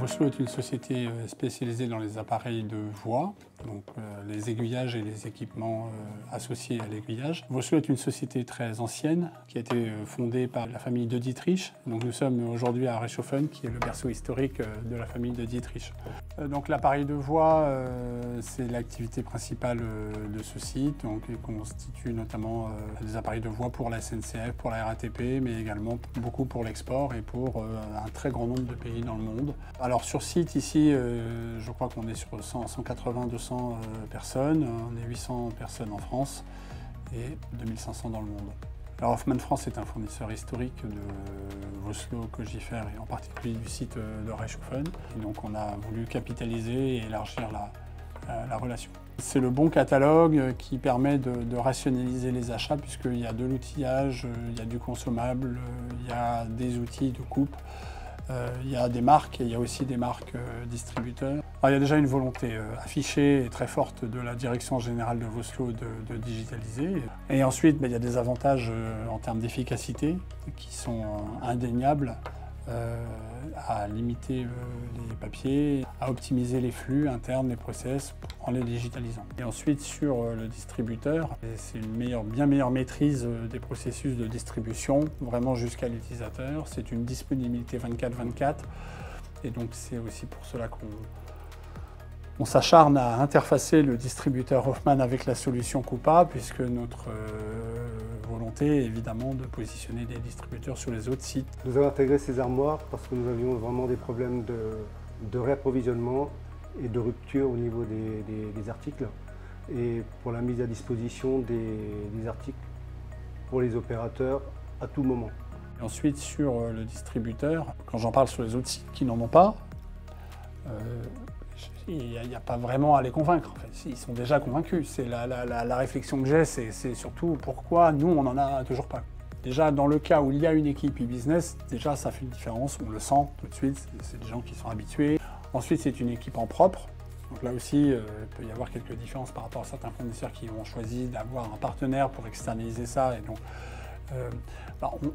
Vossloh est une société spécialisée dans les appareils de voix, donc les aiguillages et les équipements associés à l'aiguillage. Vossloh est une société très ancienne qui a été fondée par la famille de Dietrich. Donc nous sommes aujourd'hui à Reichshofen, qui est le berceau historique de la famille de Dietrich. Donc l'appareil de voix, c'est l'activité principale de ce site. Donc il constitue notamment des appareils de voix pour la SNCF, pour la RATP, mais également beaucoup pour l'export et pour un très grand nombre de pays dans le monde. Alors sur site ici, je crois qu'on est sur 180-200 personnes. On est 800 personnes en France et 2500 dans le monde. Alors Hoffmann France est un fournisseur historique de Vossloh, Cogifer et en particulier du site de Reichshofen. Et donc on a voulu capitaliser et élargir la relation. C'est le bon catalogue qui permet de rationaliser les achats puisqu'il y a de l'outillage, il y a du consommable, il y a des outils de coupe, il y a des marques et il y a aussi des marques distributeurs. Alors, il y a déjà une volonté affichée et très forte de la direction générale de Vossloh de digitaliser. Et ensuite, il y a des avantages en termes d'efficacité qui sont indéniables. À limiter les papiers, à optimiser les flux internes, les process en les digitalisant. Et ensuite sur le distributeur, c'est une bien meilleure maîtrise des processus de distribution, vraiment jusqu'à l'utilisateur. C'est une disponibilité 24/24 et donc c'est aussi pour cela qu'on s'acharne à interfacer le distributeur Hoffmann avec la solution Coupa, puisque notre volonté est évidemment de positionner des distributeurs sur les autres sites. Nous avons intégré ces armoires parce que nous avions vraiment des problèmes de réapprovisionnement et de rupture au niveau des articles et pour la mise à disposition des articles pour les opérateurs à tout moment. Et ensuite sur le distributeur, quand j'en parle sur les autres sites qui n'en ont pas, il n'y a pas vraiment à les convaincre. En fait. Ils sont déjà convaincus. C'est la réflexion que j'ai, c'est surtout pourquoi nous, on n'en a toujours pas. Déjà, dans le cas où il y a une équipe e-business, déjà, ça fait une différence. On le sent tout de suite. C'est des gens qui sont habitués. Ensuite, c'est une équipe en propre. Donc là aussi, il peut y avoir quelques différences par rapport à certains fournisseurs qui ont choisi d'avoir un partenaire pour externaliser ça. Et donc,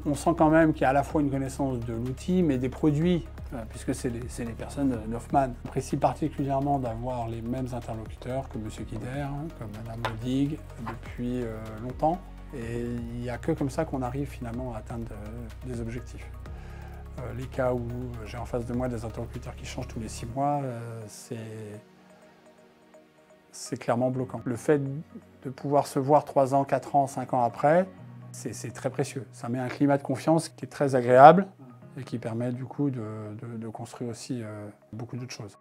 on sent quand même qu'il y a à la fois une connaissance de l'outil, mais des produits, puisque c'est les personnes d'Hoffmann. J'apprécie particulièrement d'avoir les mêmes interlocuteurs que M. Kider, comme Mme Modig, depuis longtemps. Et il n'y a que comme ça qu'on arrive finalement à atteindre des objectifs. Les cas où j'ai en face de moi des interlocuteurs qui changent tous les 6 mois, c'est clairement bloquant. Le fait de pouvoir se voir 3 ans, 4 ans, 5 ans après, c'est très précieux. Ça met un climat de confiance qui est très agréable et qui permet du coup de construire aussi beaucoup d'autres choses.